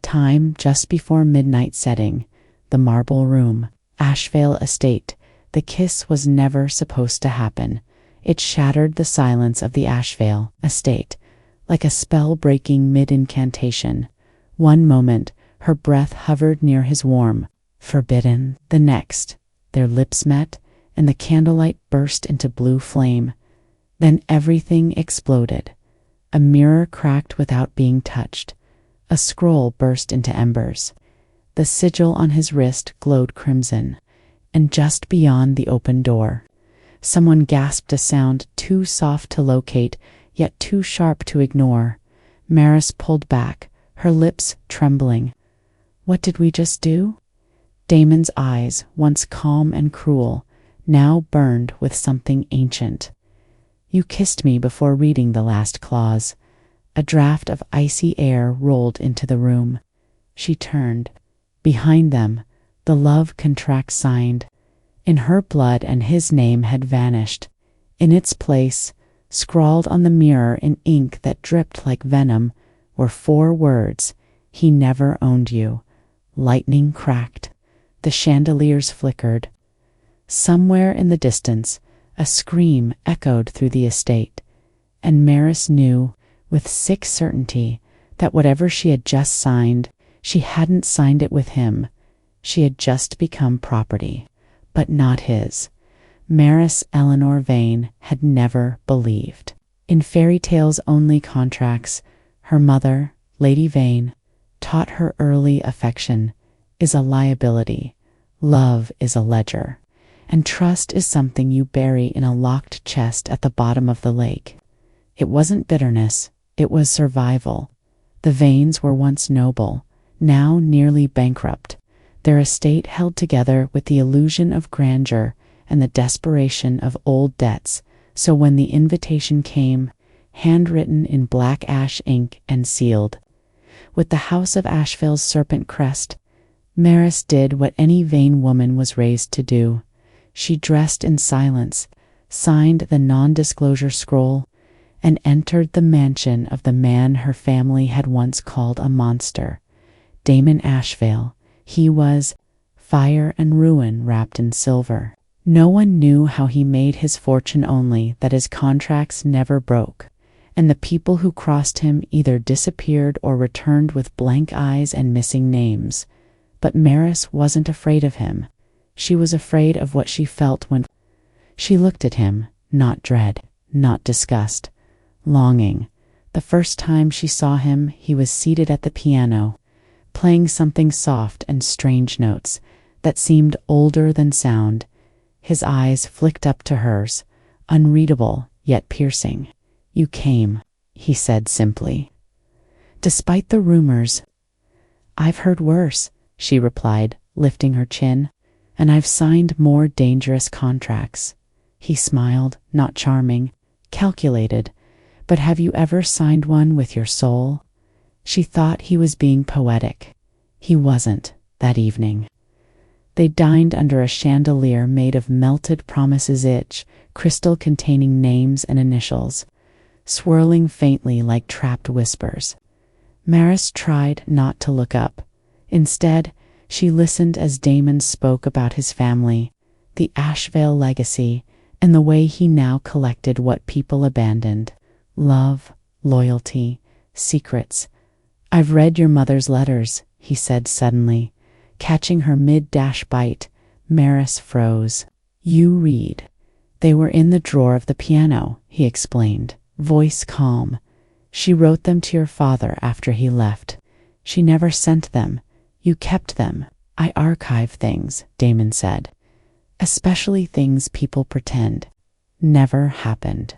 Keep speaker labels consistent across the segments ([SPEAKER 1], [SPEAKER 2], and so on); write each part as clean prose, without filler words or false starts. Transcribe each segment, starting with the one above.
[SPEAKER 1] Time just before midnight setting. The marble room. Ashvale Estate. The kiss was never supposed to happen. It shattered the silence of the Ashvale Estate, like a spell-breaking mid-incantation. One moment, her breath hovered near his warm, forbidden. The next, their lips met, and the candlelight burst into blue flame. Then everything exploded. A mirror cracked without being touched. A scroll burst into embers. The sigil on his wrist glowed crimson. And just beyond the open door, someone gasped a sound too soft to locate, yet too sharp to ignore. Maris pulled back, her lips trembling. What did we just do? Damon's eyes, once calm and cruel, now burned with something ancient. You kissed me before reading the last clause. A draft of icy air rolled into the room. She turned. Behind them, the love contract signed. In her blood and his name had vanished. In its place, scrawled on the mirror in ink that dripped like venom, were 4 words: he never owned you. Lightning cracked. The chandeliers flickered. Somewhere in the distance, a scream echoed through the estate, and Maris knew, with sick certainty, that whatever she had just signed, she hadn't signed it with him. She had just become property, but not his. Maris Eleanor Vane had never believed. In fairy tales only contracts, her mother, Lady Vane, taught her early affection is a liability, love is a ledger, and trust is something you bury in a locked chest at the bottom of the lake. It wasn't bitterness, it was survival. The Vanes were once noble, now nearly bankrupt, their estate held together with the illusion of grandeur and the desperation of old debts, so when the invitation came, handwritten in black ash ink and sealed, with the House of Ashvale's serpent crest, Maris did what any Vane woman was raised to do. She dressed in silence, signed the non-disclosure scroll, and entered the mansion of the man her family had once called a monster. Damon Ashvale. He was fire and ruin wrapped in silver. No one knew how he made his fortune, only that his contracts never broke, and the people who crossed him either disappeared or returned with blank eyes and missing names. But Maris wasn't afraid of him. She was afraid of what she felt when she looked at him, not dread, not disgust, longing. The first time she saw him, he was seated at the piano, playing something soft and strange notes that seemed older than sound. His eyes flicked up to hers, unreadable yet piercing. "You came," he said simply. "Despite the rumors." "I've heard worse," she replied, lifting her chin, "and I've signed more dangerous contracts." He smiled, not charming, calculated. "But have you ever signed one with your soul?" She thought he was being poetic. He wasn't, that evening. They dined under a chandelier made of melted promises, crystal containing names and initials, swirling faintly like trapped whispers. Maris tried not to look up. Instead, she listened as Damon spoke about his family, the Ashvale legacy, and the way he now collected what people abandoned: love, loyalty, secrets. "I've read your mother's letters," he said suddenly. Catching her mid-dash bite, Maris froze. "You read." "They were in the drawer of the piano," he explained, voice calm. "She wrote them to your father after he left. She never sent them. You kept them." "I archive things," Damon said. "Especially things people pretend never happened."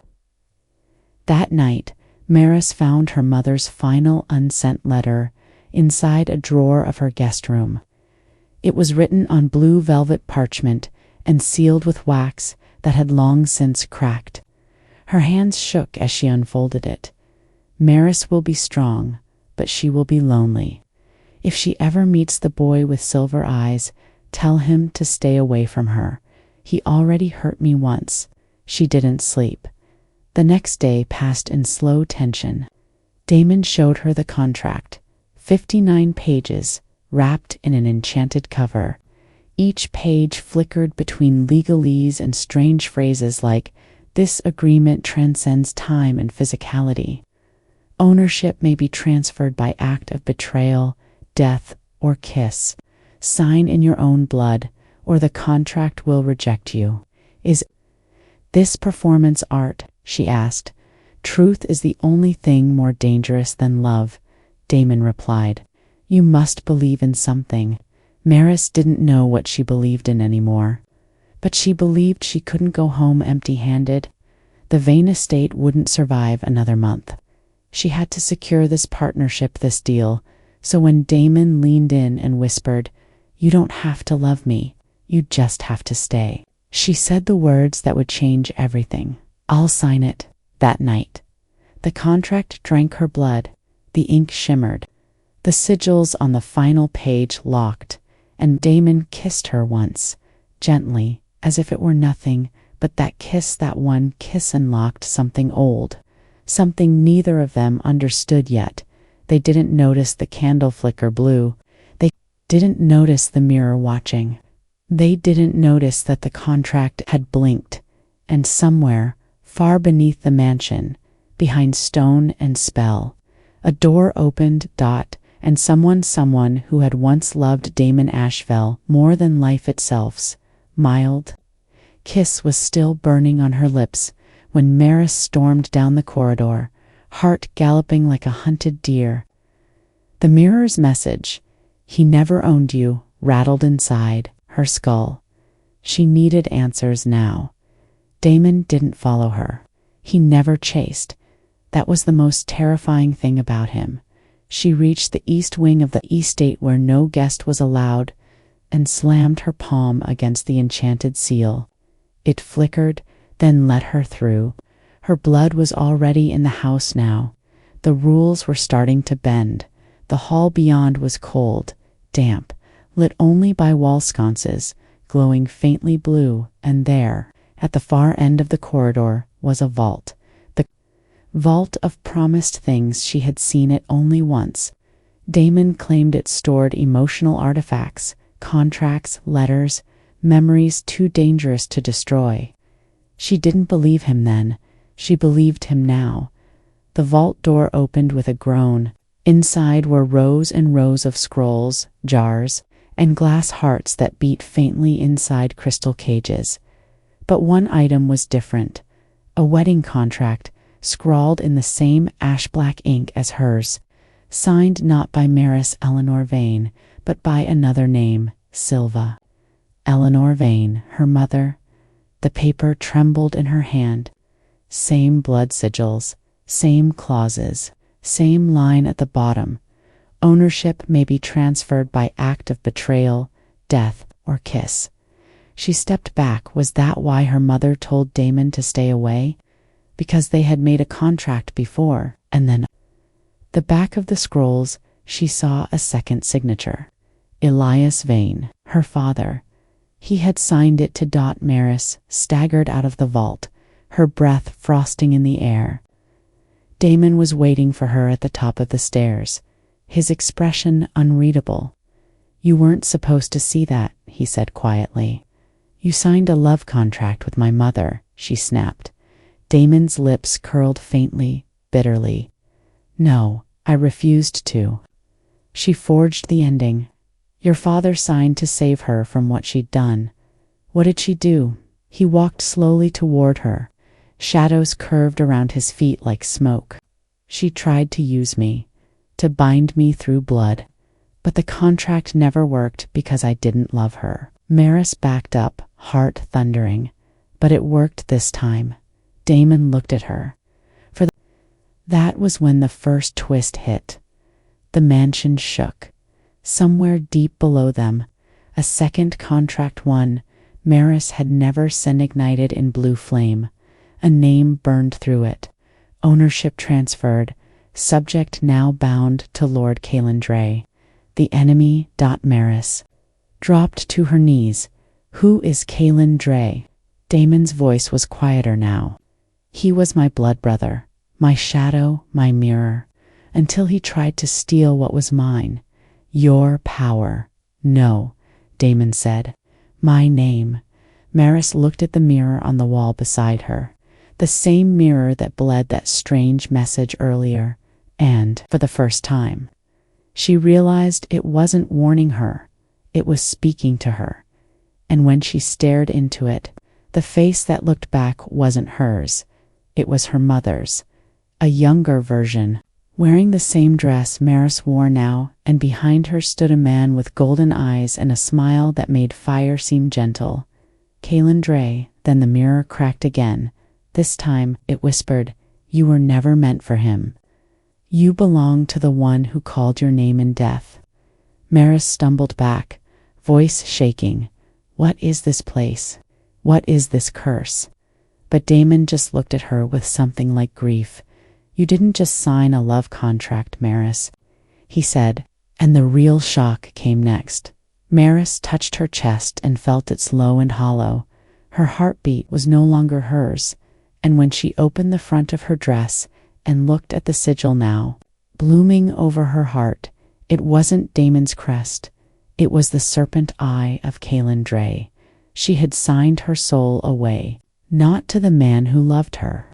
[SPEAKER 1] That night, Maris found her mother's final unsent letter inside a drawer of her guest room. It was written on blue velvet parchment and sealed with wax that had long since cracked. Her hands shook as she unfolded it. "Maris will be strong, but she will be lonely. If she ever meets the boy with silver eyes, tell him to stay away from her. He already hurt me once." She didn't sleep. The next day passed in slow tension. Damon showed her the contract, 59 pages, wrapped in an enchanted cover. Each page flickered between legalese and strange phrases like, "This agreement transcends time and physicality." "Ownership may be transferred by act of betrayal, death, or kiss. Sign in your own blood, or the contract will reject you." "Is this performance art?" she asked. "Truth is the only thing more dangerous than love," Damon replied. "You must believe in something." Maris didn't know what she believed in anymore, but she believed she couldn't go home empty-handed. The Vane estate wouldn't survive another month. She had to secure this partnership, this deal. So when Damon leaned in and whispered, "You don't have to love me, you just have to stay," she said the words that would change everything. "I'll sign it." That night, the contract drank her blood. The ink shimmered. The sigils on the final page locked, and Damon kissed her once, gently, as if it were nothing, but that kiss, that one kiss, unlocked something old, something neither of them understood yet. They didn't notice the candle flicker blue. They didn't notice the mirror watching. They didn't notice that the contract had blinked, and somewhere, far beneath the mansion, behind stone and spell, a door opened, and someone who had once loved Damon Ashvale more than life itself's mild kiss was still burning on her lips when Maris stormed down the corridor, heart galloping like a hunted deer. The mirror's message, "He never owned you," rattled inside her skull. She needed answers now. Damon didn't follow her. He never chased. That was the most terrifying thing about him. She reached the east wing of the estate where no guest was allowed, and slammed her palm against the enchanted seal. It flickered, then let her through. Her blood was already in the house now. The rules were starting to bend. The hall beyond was cold, damp, lit only by wall sconces, glowing faintly blue, and there, at the far end of the corridor, was a vault. The vault of promised things. She had seen it only once. Damon claimed it stored emotional artifacts, contracts, letters, memories too dangerous to destroy. She didn't believe him then. She believed him now. The vault door opened with a groan. Inside were rows and rows of scrolls, jars, and glass hearts that beat faintly inside crystal cages. But one item was different. A wedding contract, scrawled in the same ash-black ink as hers, signed not by Maris Eleanor Vane, but by another name, Silva. Eleanor Vane, her mother. The paper trembled in her hand. Same blood sigils, same clauses, same line at the bottom. Ownership may be transferred by act of betrayal, death, or kiss. She stepped back. Was that why her mother told Damon to stay away? Because they had made a contract before, and then the back of the scrolls she saw a second signature. Elias Vane, her father. He had signed it to Maris staggered out of the vault, her breath frosting in the air. Damon was waiting for her at the top of the stairs, his expression unreadable. "You weren't supposed to see that," he said quietly. "You signed a love contract with my mother," she snapped. Damon's lips curled faintly, bitterly. "No, I refused to." She forged the ending. "Your father signed to save her from what she'd done." "What did she do?" He walked slowly toward her. Shadows curved around his feet like smoke. "She tried to use me, to bind me through blood. But the contract never worked because I didn't love her." Maris backed up, heart thundering. "But it worked this time." Damon looked at her. That was when the first twist hit. The mansion shook. Somewhere deep below them, a second contract won. Maris had never seen ignited in blue flame. A name burned through it. Ownership transferred. Subject now bound to Lord Calandre. The enemy. Maris dropped to her knees. "Who is Calandre?" Damon's voice was quieter now. "He was my blood brother, my shadow, my mirror. until he tried to steal what was mine. Your power. No, Damon said. My name. Maris looked at the mirror on the wall beside her, the same mirror that bled that strange message earlier, and, for the first time, she realized it wasn't warning her, it was speaking to her. And when she stared into it, the face that looked back wasn't hers, it was her mother's, a younger version, wearing the same dress Maris wore now, and behind her stood a man with golden eyes and a smile that made fire seem gentle. Kaelin Dray. Then the mirror cracked again. This time it whispered, you were never meant for him. You belong to the one who called your name in death. Maris stumbled back, voice shaking. What is this place? What is this curse? But Damon just looked at her with something like grief. You didn't just sign a love contract, Maris, he said, and the real shock came next. Maris touched her chest and felt it slow and hollow. Her heartbeat was no longer hers, and when she opened the front of her dress and looked at the sigil now, blooming over her heart, it wasn't Damon's crest. It was the serpent eye of Kaelin Dray. She had signed her soul away, not to the man who loved her,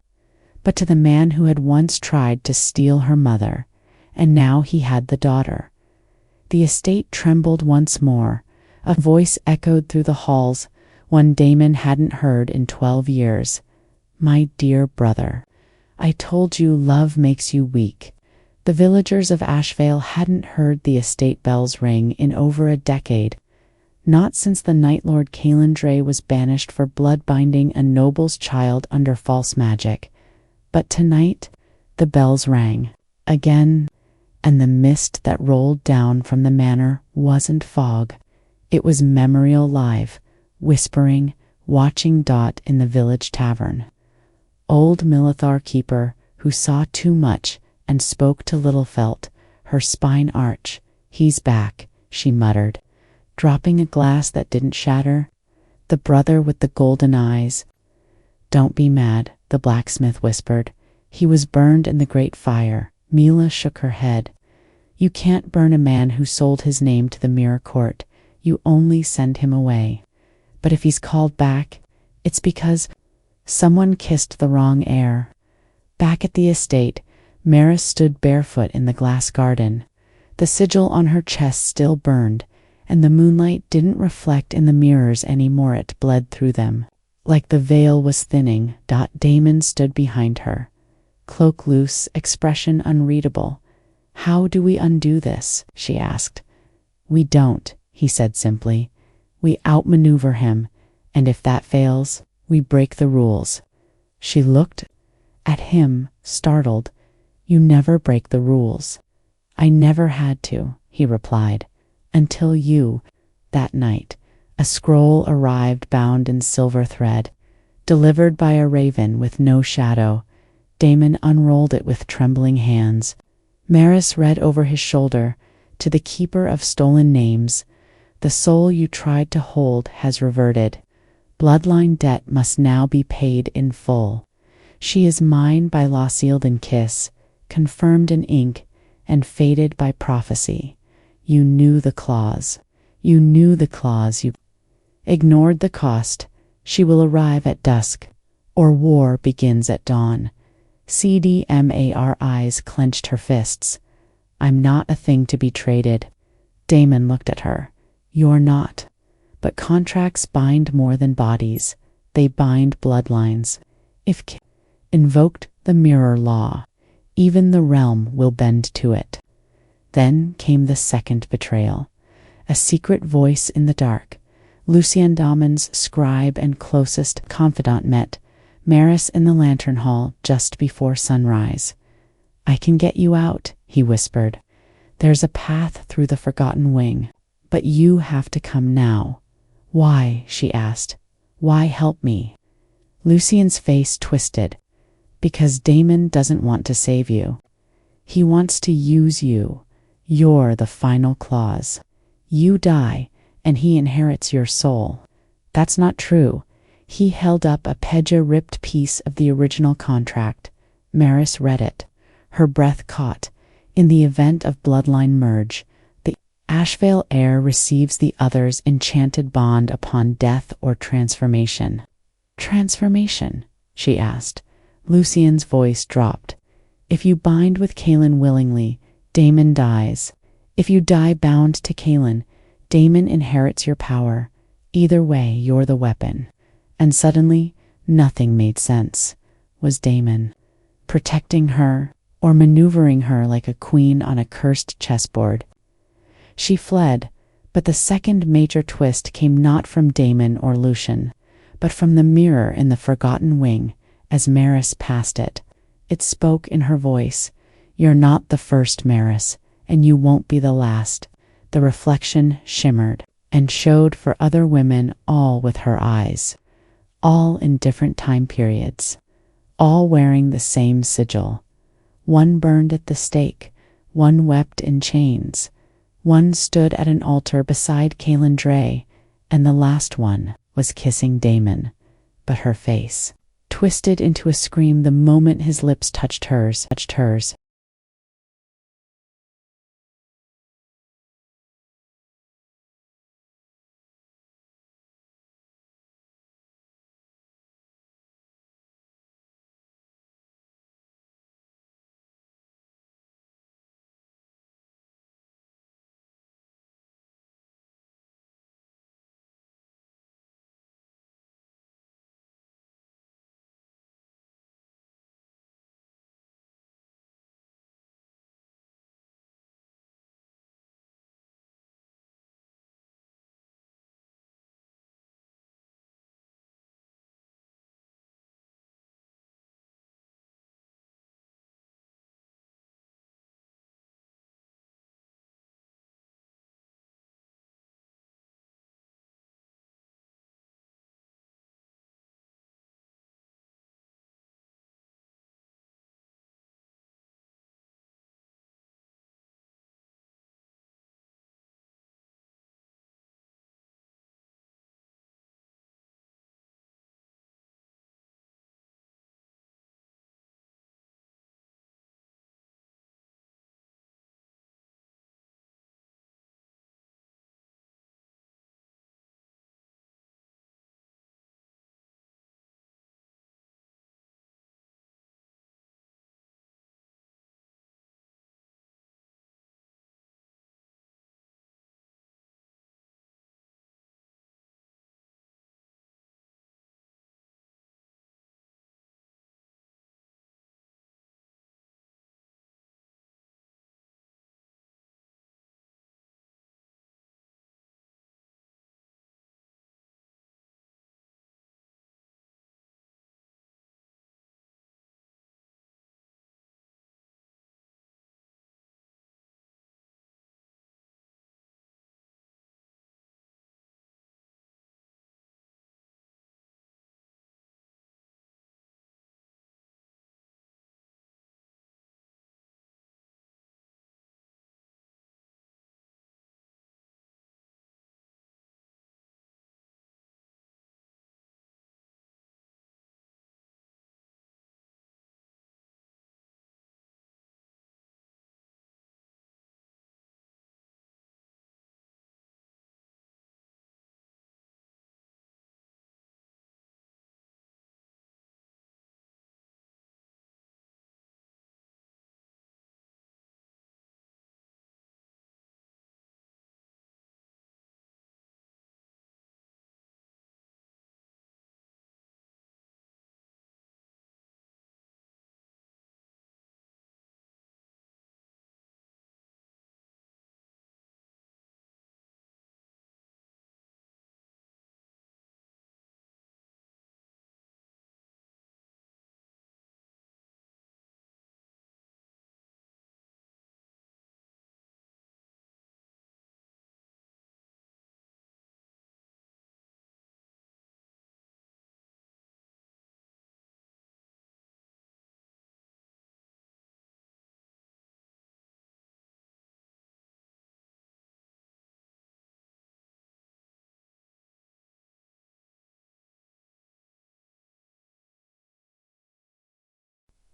[SPEAKER 1] but to the man who had once tried to steal her mother, and now he had the daughter. The estate trembled once more. A voice echoed through the halls, one Damon hadn't heard in 12 years. My dear brother, I told you love makes you weak. The villagers of Ashvale hadn't heard the estate bells ring in over a decade, not since the Night Lord Kaelin Dray was banished for blood-binding a noble's child under false magic. But tonight, the bells rang again, and the mist that rolled down from the manor wasn't fog. It was memory alive, whispering, watching Dot in the village tavern. Old Milithar keeper, who saw too much and spoke to Littlefelt, her spine arch. He's back, she muttered, dropping a glass that didn't shatter. The brother with the golden eyes. Don't be mad, the blacksmith whispered. He was burned in the great fire. Mila shook her head. You can't burn a man who sold his name to the Mirror Court. You only send him away. But if he's called back, it's because someone kissed the wrong heir. Back at the estate, Maris stood barefoot in the glass garden. The sigil on her chest still burned, and the moonlight didn't reflect in the mirrors anymore. It bled through them. Like the veil was thinning, Damon stood behind her. Cloak loose, expression unreadable. How do we undo this? She asked. We don't, he said simply. We outmaneuver him, and if that fails, we break the rules. She looked at him, startled. You never break the rules. I never had to, he replied, until you, that night. A scroll arrived bound in silver thread, delivered by a raven with no shadow. Damon unrolled it with trembling hands. Maris read over his shoulder, to the keeper of stolen names. The soul you tried to hold has reverted. Bloodline debt must now be paid in full. She is mine by law sealed in kiss, confirmed in ink, and fated by prophecy. You knew the clause. You knew the clause. You ignored the cost. She will arrive at dusk, or war begins at dawn. CDMAR eyes clenched her fists. I'm not a thing to be traded. Damon looked at her. You're not. But contracts bind more than bodies. They bind bloodlines. If invoked the mirror law, even the realm will bend to it. Then came the second betrayal. A secret voice in the dark. Lucien Damon's scribe and closest confidant met Maris in the lantern hall just before sunrise. I can get you out, he whispered. There's a path through the Forgotten Wing, but you have to come now. Why? She asked. Why help me? Lucien's face twisted. Because Damon doesn't want to save you. He wants to use you. You're the final clause. You die, and he inherits your soul. That's not true. He held up a Pedja-ripped piece of the original contract. Maris read it. Her breath caught. In the event of bloodline merge, the Ashvale heir receives the other's enchanted bond upon death or transformation. Transformation? She asked. Lucien's voice dropped. If you bind with Kaelin willingly, Daemon dies. If you die bound to Kaelin, Daemon inherits your power. Either way, you're the weapon. And suddenly, nothing made sense. Was Daemon protecting her or maneuvering her like a queen on a cursed chessboard? She fled, but the second major twist came not from Daemon or Lucien, but from the mirror in the Forgotten Wing. As Maris passed it, it spoke in her voice. You're not the first, Maris, and you won't be the last. The reflection shimmered and showed for other women, all with her eyes, all in different time periods, all wearing the same sigil. One burned at the stake, one wept in chains, one stood at an altar beside Kaelin Dray, and the last one was kissing Daemon. But her face twisted into a scream the moment his lips touched hers.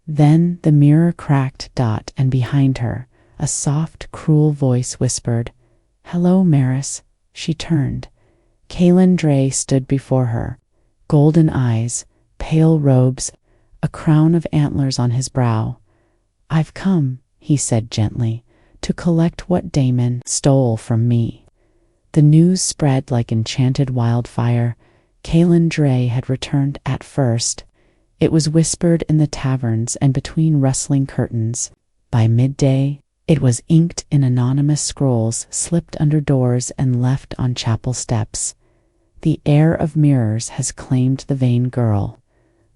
[SPEAKER 1] Then the mirror cracked, and behind her, A soft, cruel voice whispered, "Hello, Maris." She turned. Kaelin Dray stood before her, golden eyes, pale robes, a crown of antlers on his brow. "I've come," he said gently, "to collect what Daemon stole from me." The news spread like enchanted wildfire. Kaelin Dray had returned at first. It was whispered in the taverns and between rustling curtains. By midday, it was inked in anonymous scrolls slipped under doors and left on chapel steps. The heir of mirrors has claimed the vain girl.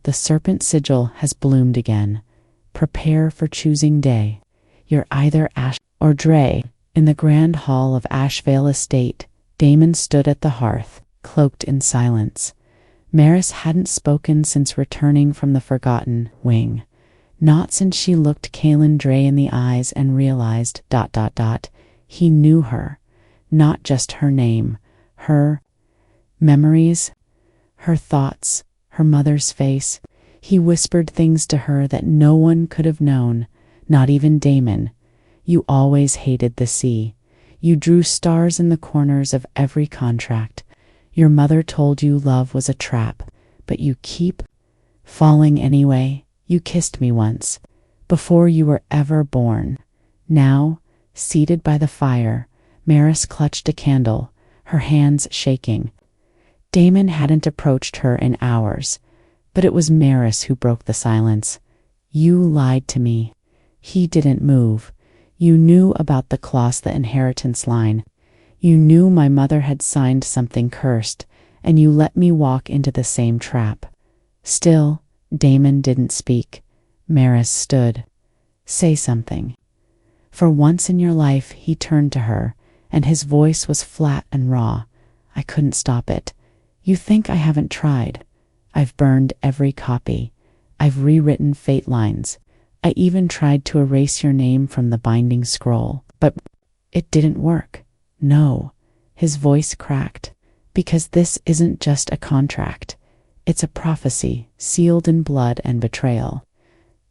[SPEAKER 1] The serpent sigil has bloomed again. Prepare for choosing day. You're either Ash or Dray. In the grand hall of Ashvale Estate, Daemon stood at the hearth, cloaked in silence. Maris hadn't spoken since returning from the Forgotten Wing. Not since she looked Kaelin Dray in the eyes and realized ... He knew her. Not just her name. Her memories. Her thoughts. Her mother's face. He whispered things to her that no one could have known. Not even Daemon. You always hated the sea. You drew stars in the corners of every contract. Your mother told you love was a trap, but you keep falling anyway. You kissed me once, before you were ever born. Now, seated by the fire, Maris clutched a candle, her hands shaking. Daemon hadn't approached her in hours, but it was Maris who broke the silence. "You lied to me." He didn't move. "You knew about the clause, the inheritance line. You knew my mother had signed something cursed, and you let me walk into the same trap." Still, Daemon didn't speak. Maris stood. "Say something." For once in your life, he turned to her, and his voice was flat and raw. "I couldn't stop it. You think I haven't tried. I've burned every copy. I've rewritten fate lines. I even tried to erase your name from the binding scroll. But it didn't work." "No." His voice cracked. "Because this isn't just a contract. It's a prophecy, sealed in blood and betrayal.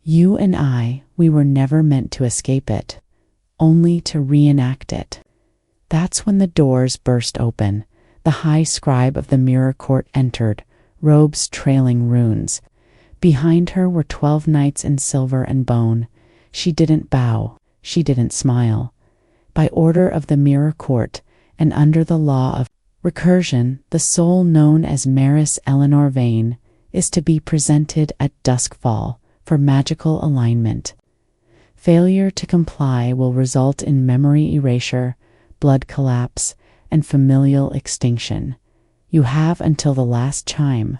[SPEAKER 1] You and I, we were never meant to escape it, only to reenact it." That's when the doors burst open. The high scribe of the Mirror Court entered, robes trailing runes. Behind her were 12 knights in silver and bone. She didn't bow. She didn't smile. By order of the Mirror Court, and under the law of recursion, the soul known as Maris Eleanor Vane is to be presented at duskfall for magical alignment. Failure to comply will result in memory erasure, blood collapse, and familial extinction. You have until the last chime.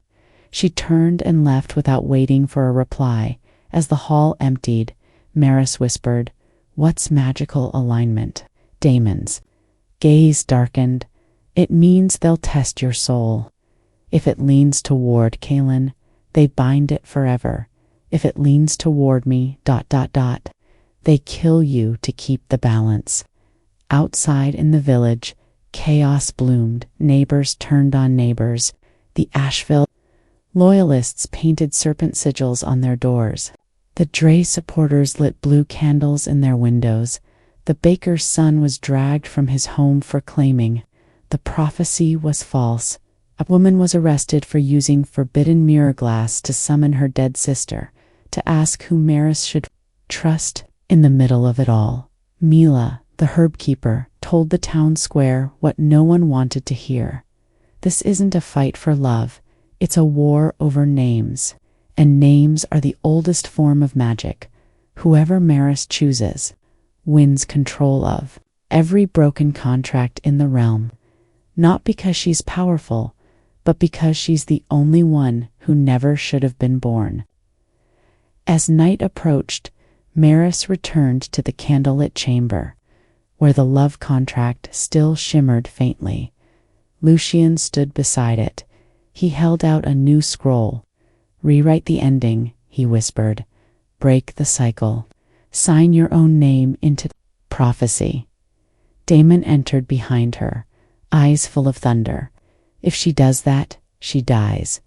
[SPEAKER 1] She turned and left without waiting for a reply. As the hall emptied, Maris whispered, "What's magical alignment?" Daemon's gaze darkened. "It means they'll test your soul. If it leans toward Kaelin, they bind it forever. If it leans toward me, ... they kill you to keep the balance." Outside in the village, chaos bloomed. Neighbors turned on neighbors. The Ashville loyalists painted serpent sigils on their doors. The Dray supporters lit blue candles in their windows. The baker's son was dragged from his home for claiming the prophecy was false. A woman was arrested for using forbidden mirror glass to summon her dead sister, to ask who Maris should trust. In the middle of it all, Mila, the herb keeper, told the town square what no one wanted to hear. This isn't a fight for love, it's a war over names. And names are the oldest form of magic. Whoever Maris chooses wins control of every broken contract in the realm. Not because she's powerful, but because she's the only one who never should have been born. As night approached, Maris returned to the candlelit chamber, where the love contract still shimmered faintly. Lucian stood beside it. He held out a new scroll. "Rewrite the ending," he whispered. "Break the cycle. Sign your own name into prophecy." Daemon entered behind her, eyes full of thunder. "If she does that, she dies."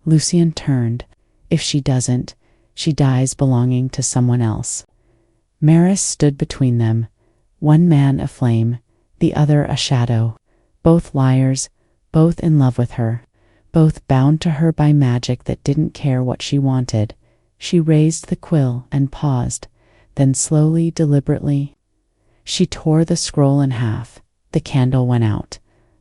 [SPEAKER 1] Lucian turned. "If she doesn't, she dies belonging to someone else." Maris stood between them, one man a flame, the other a shadow, both liars, both in love with her, both bound to her by magic that didn't care what she wanted. She raised the quill and paused, then slowly, deliberately, she tore the scroll in half. The candle went out.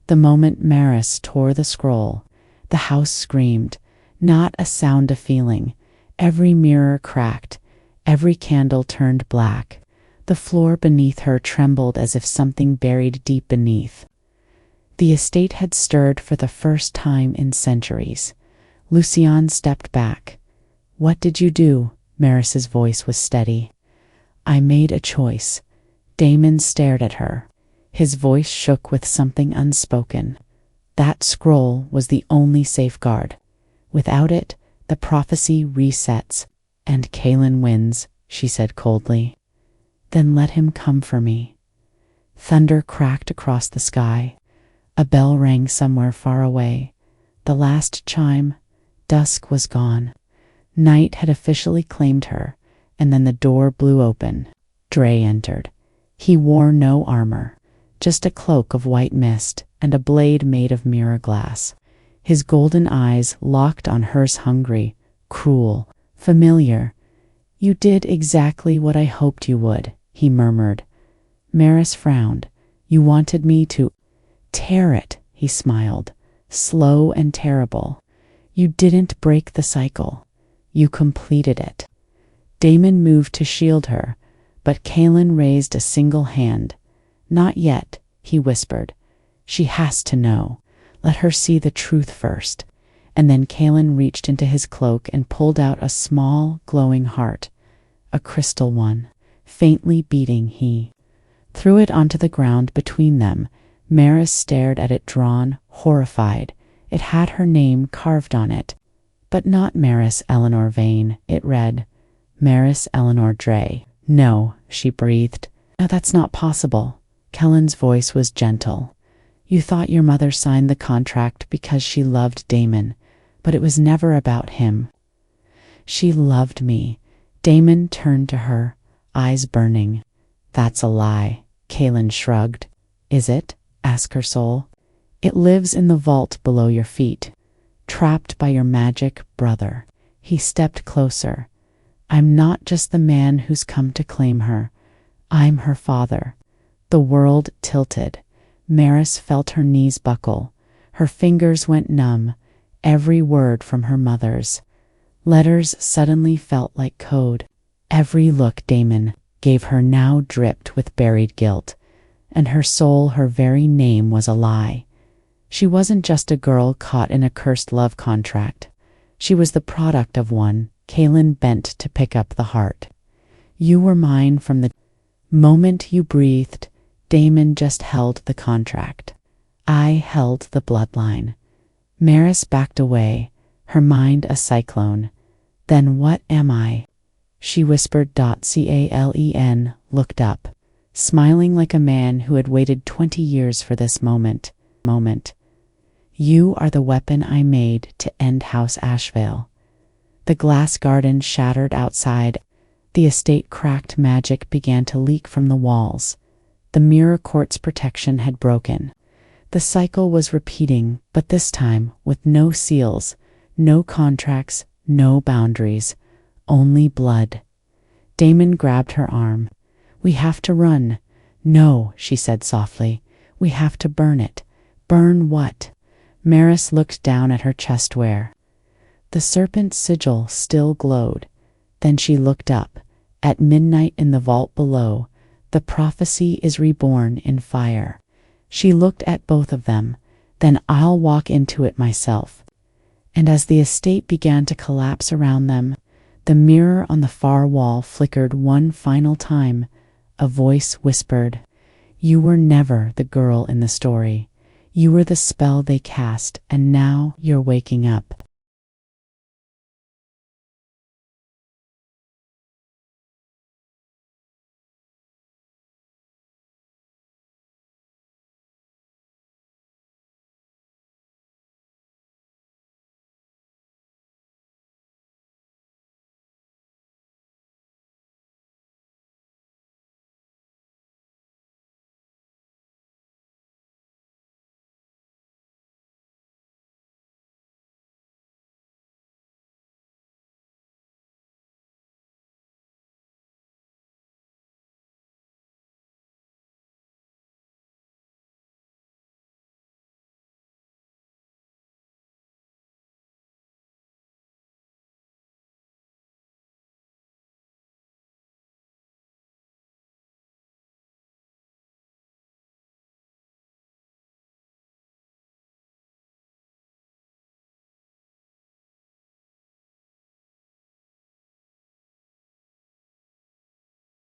[SPEAKER 1] The moment Maris tore the scroll, the house screamed, not a sound of feeling. Every mirror cracked, every candle turned black. The floor beneath her trembled as if something buried deep beneath. The estate had stirred for the first time in centuries. Lucien stepped back. "What did you do?" Maris's voice was steady. "I made a choice." Damon stared at her. His voice shook with something unspoken. That scroll was the only safeguard. Without it, the prophecy resets, and Kaelin wins, she said coldly. "Then let him come for me." Thunder cracked across the sky. A bell rang somewhere far away. The last chime. Dusk was gone. Night had officially claimed her, and then the door blew open. Dre entered. He wore no armor, just a cloak of white mist and a blade made of mirror glass. His golden eyes locked on hers, hungry, cruel, familiar. "You did exactly what I hoped you would," he murmured. Maris frowned. "You wanted me to tear it," he smiled, slow and terrible. "You didn't break the cycle. You completed it." Damon moved to shield her, but Kaelin raised a single hand. "Not yet," he whispered. "She has to know. Let her see the truth first." And then Kaelin reached into his cloak and pulled out a small, glowing heart, a crystal one, faintly beating. He threw it onto the ground between them. Maris stared at it, drawn, horrified. It had her name carved on it, but not Maris Eleanor Vane. It read, Maris Eleanor Dre. "No," she breathed. "No, that's not possible." Kellen's voice was gentle. "You thought your mother signed the contract because she loved Damon, but it was never about him. She loved me." Damon turned to her, eyes burning. "That's a lie." Kaelin shrugged. "Is it?" asked her soul. "It lives in the vault below your feet, trapped by your magic brother." He stepped closer. "I'm not just the man who's come to claim her. I'm her father." The world tilted. Maris felt her knees buckle. Her fingers went numb. Every word from her mother's letters suddenly felt like code. Every look Damon gave her now dripped with buried guilt. And her soul, her very name, was a lie. She wasn't just a girl caught in a cursed love contract. She was the product of one. Kaelin bent to pick up the heart. "You were mine from the moment you breathed." Damon just held the contract. I held the bloodline. Maris backed away, her mind a cyclone. "Then what am I?" She whispered. Calen looked up, smiling like a man who had waited 20 years for this moment. "You are the weapon I made to end House Ashvale." The glass garden shattered outside. The estate cracked. Magic began to leak from the walls. The mirror court's protection had broken. The cycle was repeating, but this time with no seals, no contracts, no boundaries, only blood. Damon grabbed her arm. "We have to run." "No," she said softly. "We have to burn it." "Burn what?" Maris looked down at her chestware. The serpent sigil still glowed. Then she looked up. At midnight in the vault below, the prophecy is reborn in fire. She looked at both of them. "Then I'll walk into it myself." And as the estate began to collapse around them, the mirror on the far wall flickered one final time. A voice whispered, "You were never the girl in the story. You were the spell they cast, and now you're waking up."